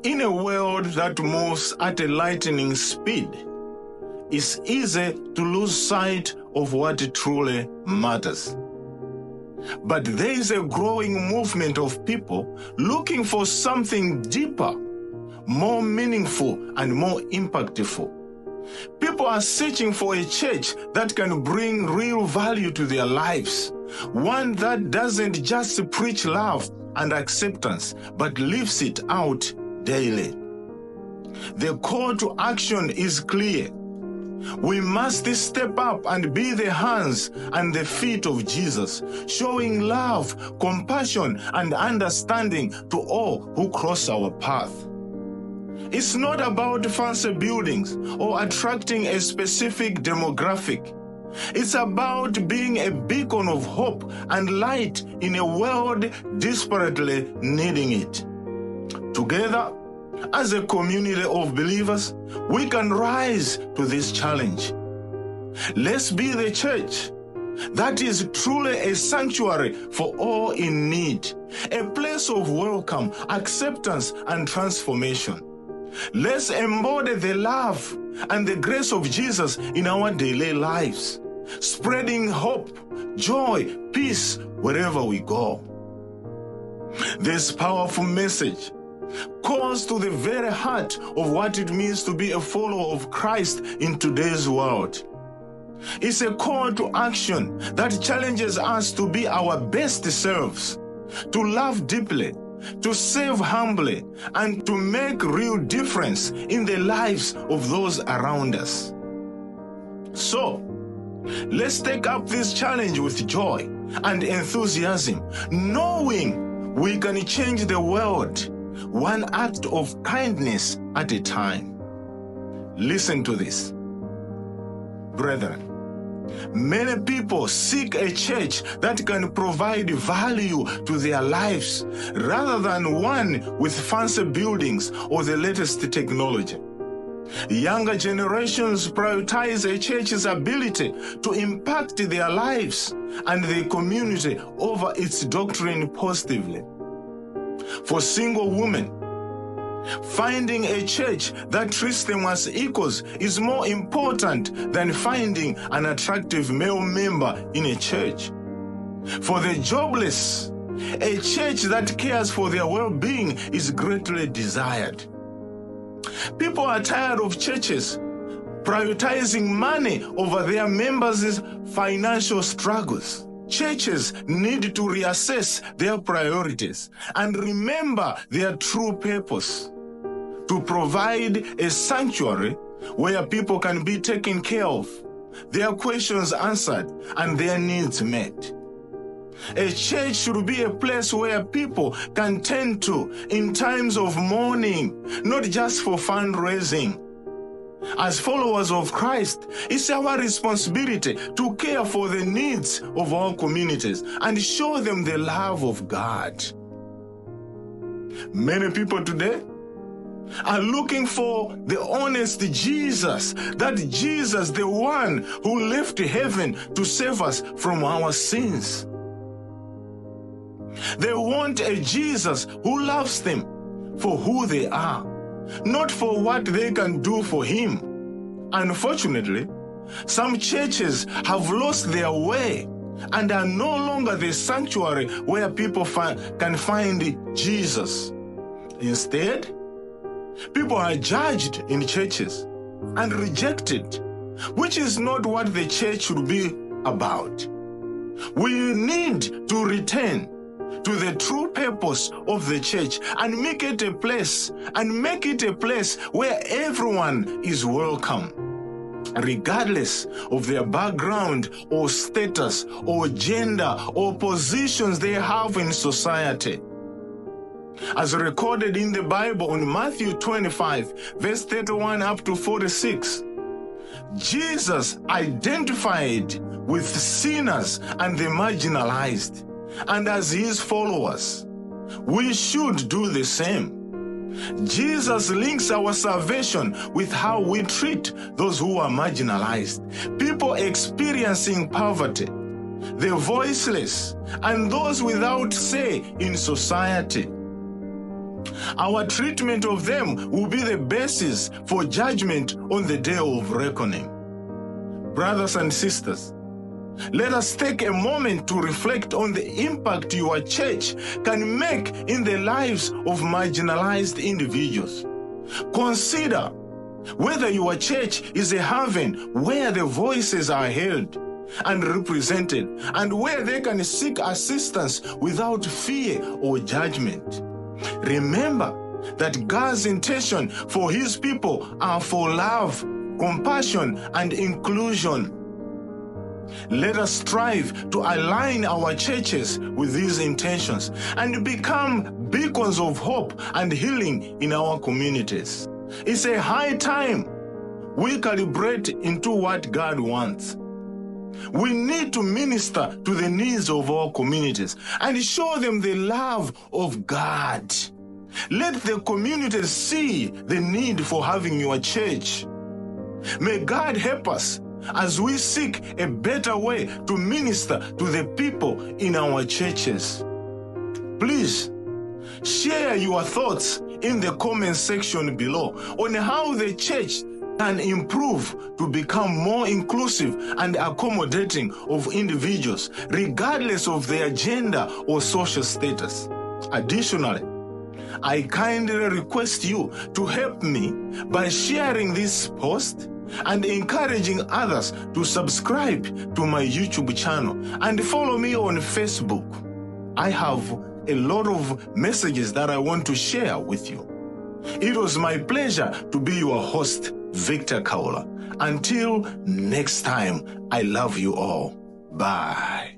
In a world that moves at a lightning speed, it's easy to lose sight of what truly matters. But there is a growing movement of people looking for something deeper, more meaningful, and more impactful. People are searching for a church that can bring real value to their lives, one that doesn't just preach love and acceptance, but lives it out daily. The call to action is clear. We must step up and be the hands and the feet of Jesus, showing love, compassion, and understanding to all who cross our path. It's not about fancy buildings or attracting a specific demographic. It's about being a beacon of hope and light in a world desperately needing it. Together, as a community of believers, we can rise to this challenge. Let's be the church that is truly a sanctuary for all in need, a place of welcome, acceptance, and transformation. Let's embody the love and the grace of Jesus in our daily lives, spreading hope, joy, peace wherever we go. This powerful message calls to the very heart of what it means to be a follower of Christ in today's world. It's a call to action that challenges us to be our best selves, to love deeply, to serve humbly, and to make real difference in the lives of those around us. So, let's take up this challenge with joy and enthusiasm, knowing we can change the world one act of kindness at a time. Listen to this. Brethren, many people seek a church that can provide value to their lives rather than one with fancy buildings or the latest technology. Younger generations prioritize a church's ability to impact their lives and the community over its doctrine positively. For single women, finding a church that treats them as equals is more important than finding an attractive male member in a church. For the jobless, a church that cares for their well-being is greatly desired. People are tired of churches prioritizing money over their members' financial struggles. Churches need to reassess their priorities and remember their true purpose: to provide a sanctuary where people can be taken care of, their questions answered, and their needs met. A church should be a place where people can turn to in times of mourning, not just for fundraising. As followers of Christ, it's our responsibility to care for the needs of our communities and show them the love of God. Many people today are looking for the honest Jesus, that Jesus, the one who left heaven to save us from our sins. They want a Jesus who loves them for who they are, not for what they can do for him. Unfortunately, some churches have lost their way and are no longer the sanctuary where people can find Jesus. Instead, people are judged in churches and rejected, which is not what the church should be about. We need to return to the true purpose of the church and make it a place where everyone is welcome, regardless of their background or status or gender or positions they have in society. As recorded in the Bible in Matthew 25, verse 31 up to 46, Jesus identified with sinners and the marginalized. And as his followers, we should do the same. Jesus links our salvation with how we treat those who are marginalized, people experiencing poverty, the voiceless, and those without say in society. Our treatment of them will be the basis for judgment on the day of reckoning. Brothers and sisters, let us take a moment to reflect on the impact your church can make in the lives of marginalized individuals. Consider whether your church is a haven where the voices are heard and represented, and where they can seek assistance without fear or judgment. Remember that God's intention for His people are for love, compassion, and inclusion. Let us strive to align our churches with these intentions and become beacons of hope and healing in our communities. It's a high time we calibrate into what God wants. We need to minister to the needs of our communities and show them the love of God. Let the communities see the need for having your church. May God help us as we seek a better way to minister to the people in our churches. Please share your thoughts in the comment section below on how the church can improve to become more inclusive and accommodating of individuals, regardless of their gender or social status. Additionally, I kindly request you to help me by sharing this post and encouraging others to subscribe to my YouTube channel and follow me on Facebook. I have a lot of messages that I want to share with you. It was my pleasure to be your host, Victor Khaula. Until next time, I love you all. Bye.